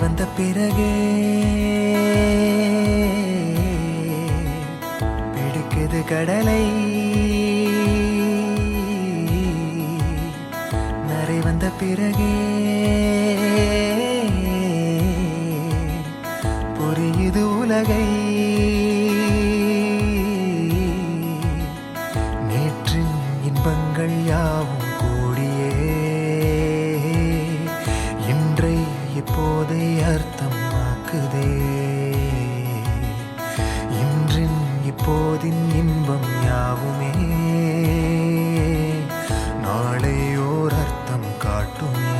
வந்த பிறகே பிடிக்குது கடலை. நரை வந்த பிறகே புரியுது உலகை. நேற்றின் இன்பங்கள் யாவும் கூடியே இன்றை இப்போதை அர்த்தமாக்குதே. இன்றின் இப்போதின் இன்பம் யாவுமே நாளை ஓர் அர்த்தம் காட்டுமே.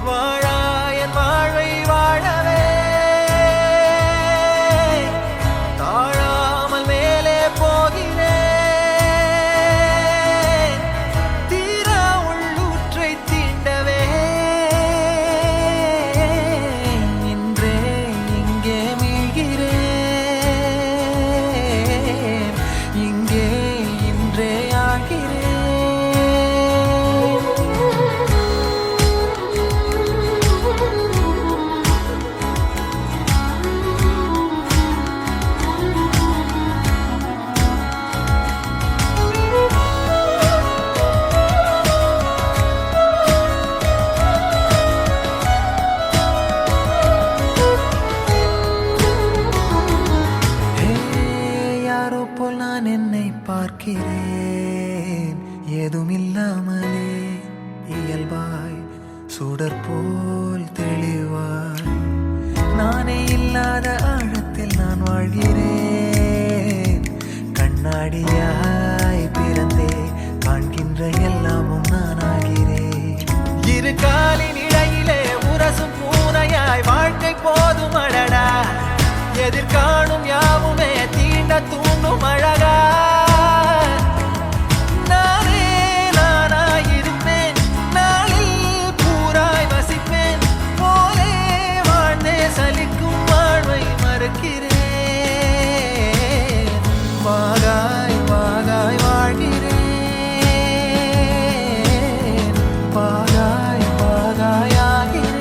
வாழாயன் வாழ்வை வாழவே தாழாமல் மேலே போகிறேன். தீரா உள்ளூற்றை தீண்டவே இன்றே இங்கே மீழ்கிறேன். இங்கே இன்றே ஆகிறேன். யாரோ போல் நான் என்னை பார்க்கிறேன். ஏதுமில்லாமலே இயல்பாய் சுடர் போல் தெளிவாய் நானே இல்லாத ஆழத்தில் நான் வாழ்கிறேன். கண்ணாடியாய் பிறந்தே காண்கின்ற எல்லாமும் நான் ஆகிறேன். இரு காலின் இடையிலே உரசும் பூனையாய் வாழ்க்கை போதும் அடடா. எதிர்காணும் யாவுமே தீண்ட தூண்டும் அழகா. நானே நானாயிருப்பேன். நாளில் பூராய் வசிப்பேன். போலே வாழ்ந்தே சலிக்கும் வாழ்வை மறுக்கிறேன். வாகாய் வாகாய் வாழ்கிறேன். வாகாய் வாகாய் ஆகிறேன்.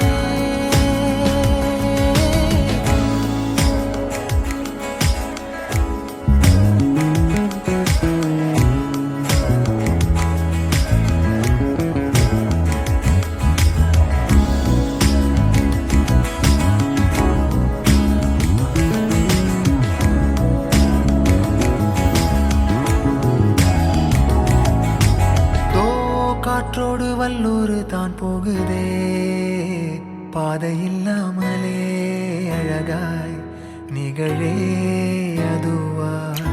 காற்றோடு வல்லூர் தான் போகுதே. பாதை இல்லாமலே அழகாய் நிகழே அதுவாய்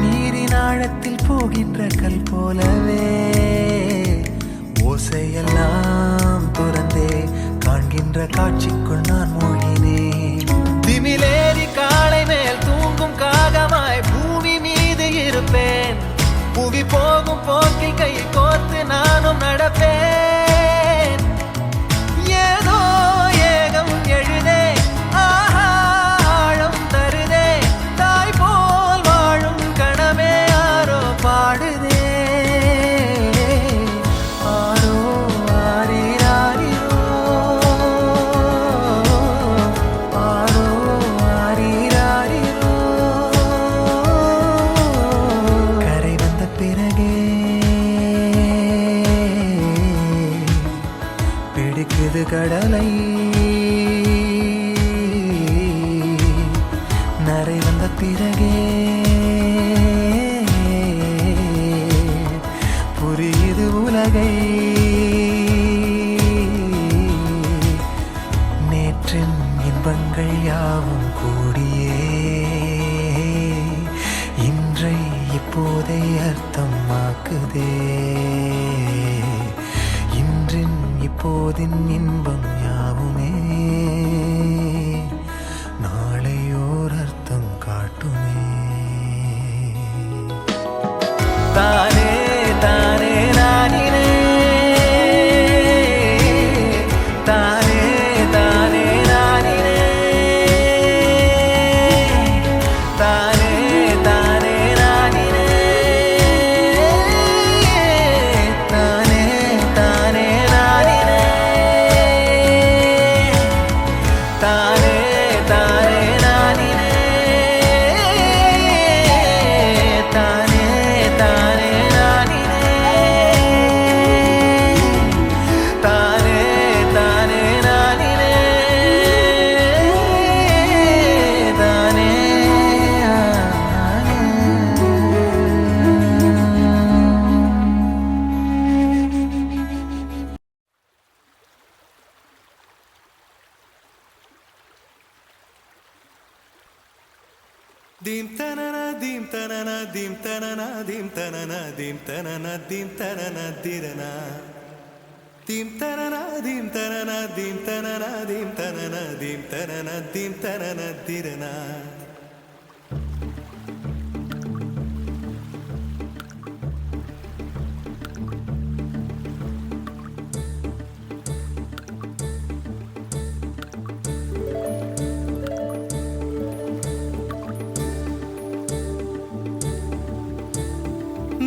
நீரின் ஆழத்தில் போகின்ற கல் போலவே ஓசையெல்லாம் துறந்தே காண்கின்ற காட்சிக்குள் நான் மூழ்கினேன். திமிலேறி காலை மேல் தூங்கும் காகமாய் பூமி மீது இருப்பேன். புவி போகும் போக்கில் கை கோர்த்து நானும் நடப்பேன். ஏதோ ஏகம் எழுதே ஆஹா ஆழம் தருதே. தாய் போல் வாழும் கணமே ஆரோ பாடுதே. ஆரோ ஆரீராரீரோ ஆரோ ஆரீராரீரோ. கரை வந்த பிறகே பிடிக்குது கடலை. நரை வந்த பிறகே புரியுது உலகை. நேற்றின் இன்பங்கள் யாவும் கூடியே இன்றை இப்போதை அர்த்தமாக்குதே. இன்றின் இப்போதின் இன்பம் யாவுமே நாளையோர் அர்த்தம் காட்டுமே. தானே தானே நானினே தானே தானே நானினே தானே தானே நானினே தானே தானே நானினே. Dim tanana dim tanana dim tanana dim tanana dim tanana dim tanana dirana. Dim tanana dim tanana dim tanana dim tanana dim tanana dim tanana dirana.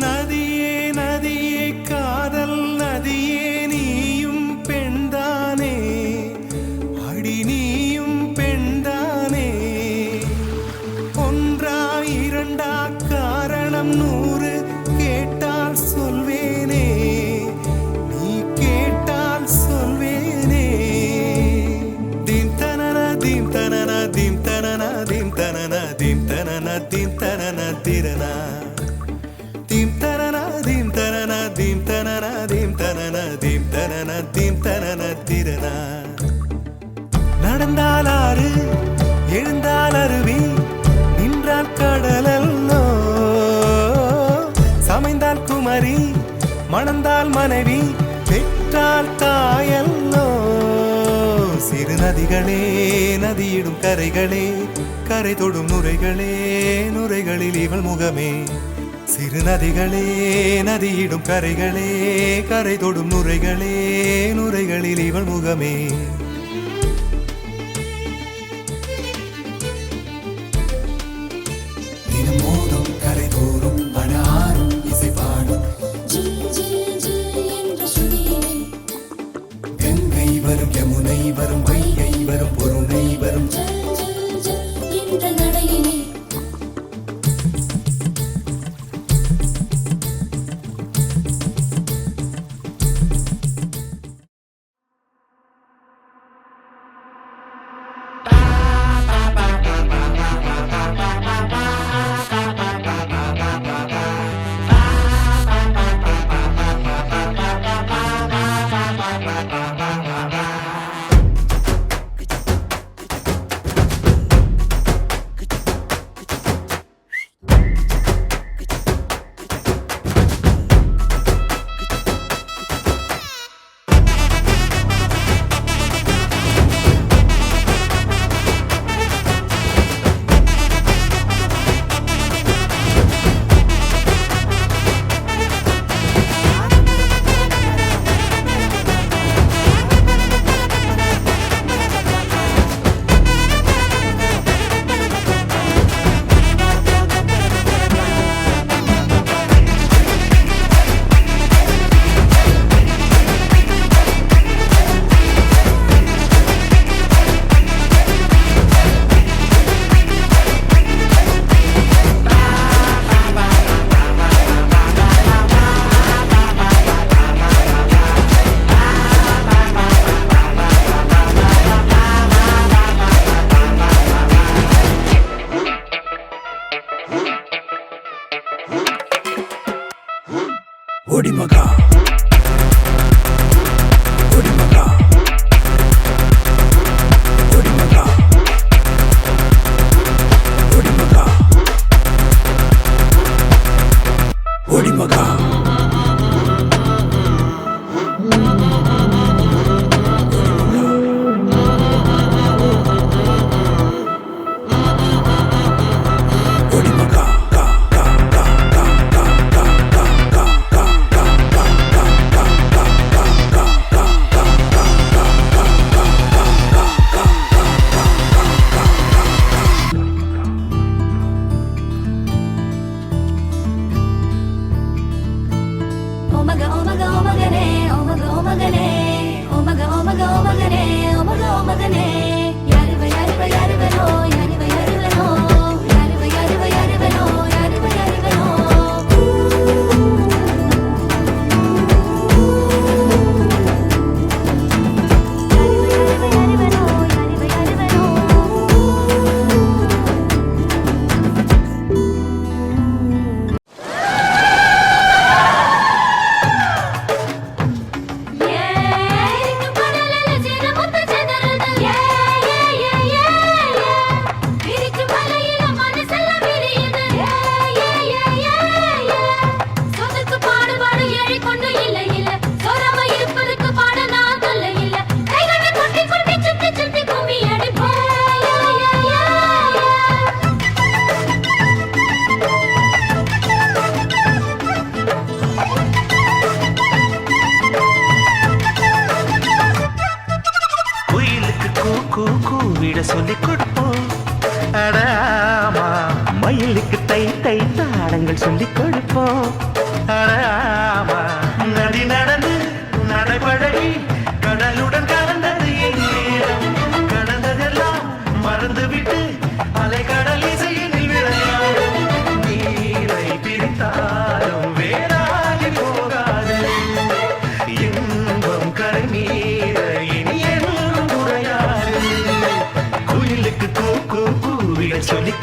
நதியே நதியே காதல் நதியே நீயும் பெண்தானே அடி நீயும் பெண்தானே ஒன்றா இரண்டா காரணம் 100 கேட்டால் சொல்வேனே நீ கேட்டால் சொல்வேனே தீம் தனன தீம் தனன தீம் தனன தீம் தனன தீம் தனன தீம் தனன திரனா Dim tanana dim tanana dim tanana dim tanana dim tanana dim tanana dirana. நடந்தால் ஆறு எழுந்தால் அருவி நின்றால் கடலல்லோ சமைந்தால் குமரி மணந்தால் மனைவி பெற்றால் தாயல்லோ சிறு நதிகளே நதியிடும் கரைகளே கரை தொடும் நுரைகளே நுரைகளில் இவள் முகமே சிறு நதிகளே நதியிடும் கரைகளே கரை தொடும் நுரைகளே நுரைகளில் இவள் முகமே தினம் மோதும் கரை தோறும் வனாரும் இசை பாடும் கங்கை வரும் யமுனை வரும் வைகை வரும் பொருணை வரும் கூவிட சொல்லிக் கொடுப்போம். அடாமா மயிலுக்கு தை தை தாளங்கள் சொல்லிக் கொடுப்போம். அடாமா நதி நடந்து நடைபழகி கடலுடன் கலந்தது என் நேரம். கடந்ததெல்லாம் மறந்துவிட்டு அலை கடல் இசையினில் விளையாடும். நீரை பிரித்தாலும் வேறாகி போகாது இன்பம் கரை மீற இனி என்றும் குறையாது. குயிலுக்கு கூ கூ கூவிட சொல்லிக்